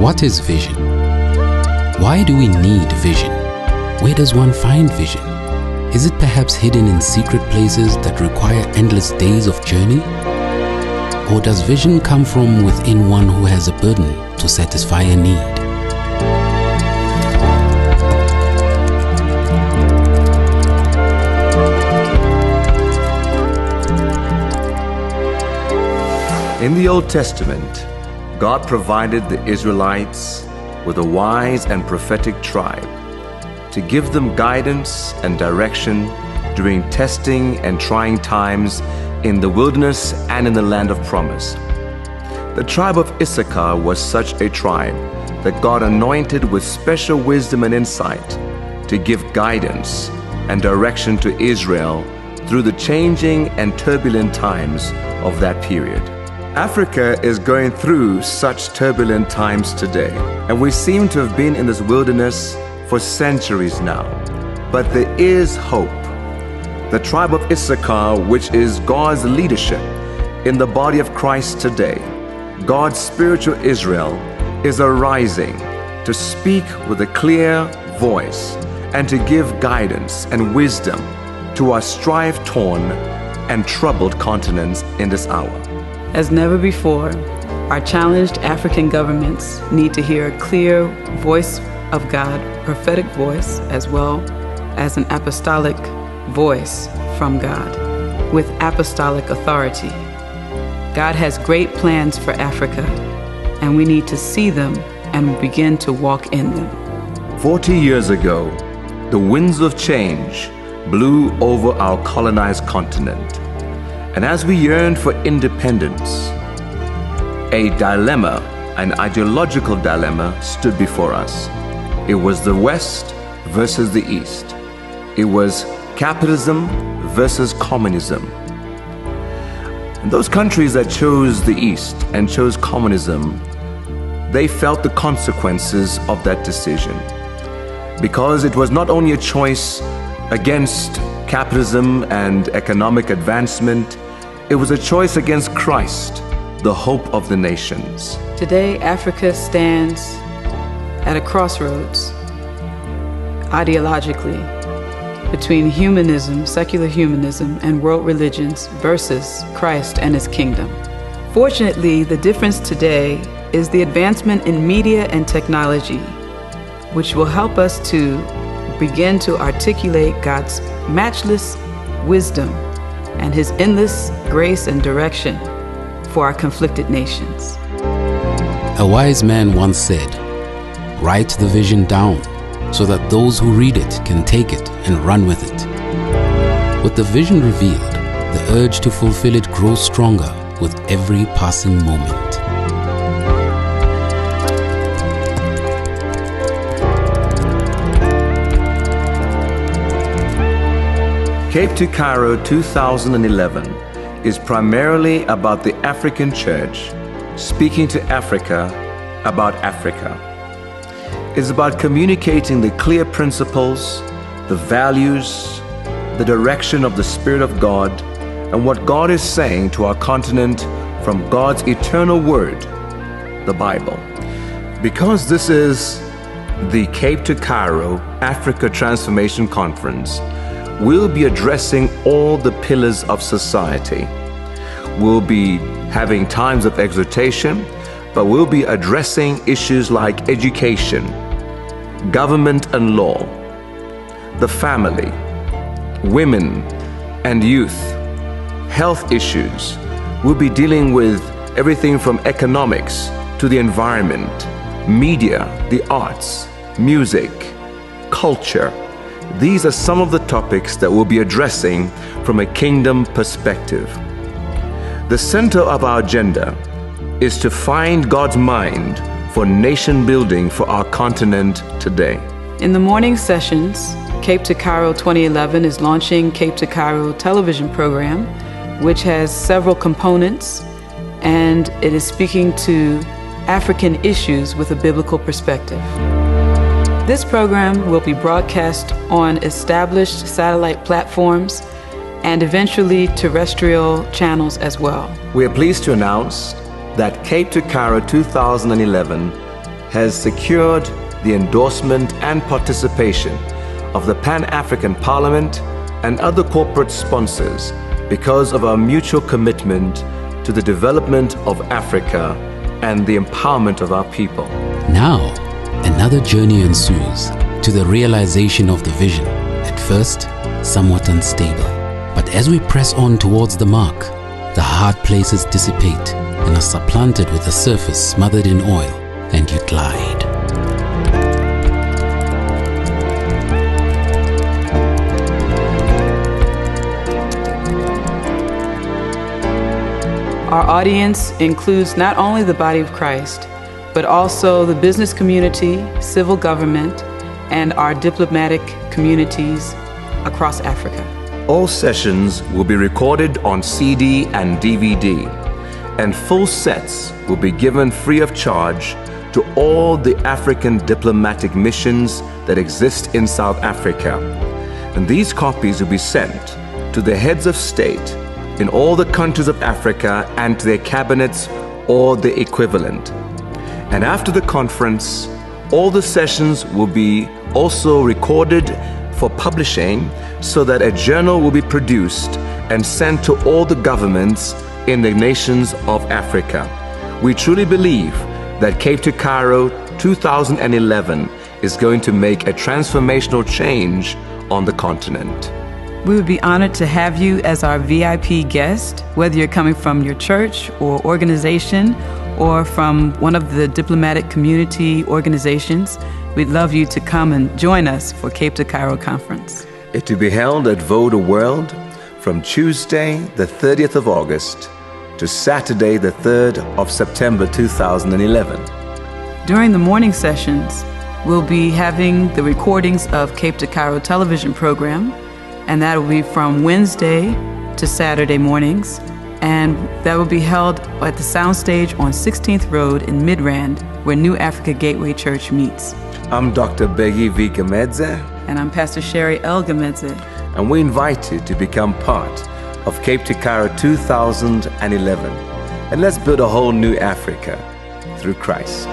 What is vision? Why do we need vision? Where does one find vision? Is it perhaps hidden in secret places that require endless days of journey? Or does vision come from within one who has a burden to satisfy a need? In the Old Testament, God provided the Israelites with a wise and prophetic tribe to give them guidance and direction during testing and trying times in the wilderness and in the land of promise. The tribe of Issachar was such a tribe that God anointed with special wisdom and insight to give guidance and direction to Israel through the changing and turbulent times of that period. Africa is going through such turbulent times today, and we seem to have been in this wilderness for centuries now. But there is hope. The tribe of Issachar, which is God's leadership in the body of Christ today, God's spiritual Israel, is arising to speak with a clear voice and to give guidance and wisdom to our strife-torn and troubled continents in this hour. As never before, our challenged African governments need to hear a clear voice of God, prophetic voice, as well as an apostolic voice from God with apostolic authority. God has great plans for Africa, and we need to see them and begin to walk in them. 40 years ago, the winds of change blew over our colonized continent. And as we yearned for independence, a dilemma, an ideological dilemma, stood before us. It was the West versus the East. It was capitalism versus communism. And those countries that chose the East and chose communism, they felt the consequences of that decision. Because it was not only a choice against capitalism and economic advancement, it was a choice against Christ, the hope of the nations. Today, Africa stands at a crossroads, ideologically, between humanism, secular humanism, and world religions versus Christ and his kingdom. Fortunately, the difference today is the advancement in media and technology, which will help us to begin to articulate God's matchless wisdom and his endless grace and direction for our conflicted nations. A wise man once said, "Write the vision down so that those who read it can take it and run with it." With the vision revealed, the urge to fulfill it grows stronger with every passing moment. Cape to Cairo 2011 is primarily about the African church speaking to Africa about Africa. It's about communicating the clear principles, the values, the direction of the Spirit of God, and what God is saying to our continent from God's eternal Word, the Bible. Because this is the Cape to Cairo Africa Transformation Conference, we'll be addressing all the pillars of society. We'll be having times of exhortation, but we'll be addressing issues like education, government and law, the family, women and youth, health issues. We'll be dealing with everything from economics to the environment, media, the arts, music, culture. These are some of the topics that we'll be addressing from a kingdom perspective. The center of our agenda is to find God's mind for nation building for our continent today. In the morning sessions, Cape to Cairo 2011 is launching Cape to Cairo television program, which has several components, and it is speaking to African issues with a biblical perspective. This program will be broadcast on established satellite platforms and eventually terrestrial channels as well. We are pleased to announce that Cape to Cairo 2011 has secured the endorsement and participation of the Pan-African Parliament and other corporate sponsors because of our mutual commitment to the development of Africa and the empowerment of our people. Now, another journey ensues to the realization of the vision, at first somewhat unstable. But as we press on towards the mark, the hard places dissipate and are supplanted with a surface smothered in oil, and you glide. Our audience includes not only the body of Christ, but also the business community, civil government, and our diplomatic communities across Africa. All sessions will be recorded on CD and DVD, and full sets will be given free of charge to all the African diplomatic missions that exist in South Africa. And these copies will be sent to the heads of state in all the countries of Africa and to their cabinets or the equivalent. And after the conference, all the sessions will be also recorded for publishing so that a journal will be produced and sent to all the governments in the nations of Africa. We truly believe that Cape to Cairo 2011 is going to make a transformational change on the continent. We would be honored to have you as our VIP guest, whether you're coming from your church or organization or from one of the diplomatic community organizations. We'd love you to come and join us for Cape to Cairo Conference. It will be held at Voda World from Tuesday, the 30th of August to Saturday, the 3rd of September 2011. During the morning sessions, we'll be having the recordings of Cape to Cairo television program, and that will be from Wednesday to Saturday mornings, and that will be held at the Soundstage on 16th Road in Midrand, where New Africa Gateway Church meets. I'm Dr. Bheki V. Gamedze. And I'm Pastor Shari L. Gamedze. And we invite you to become part of Cape to Cairo 2011. And let's build a whole new Africa through Christ.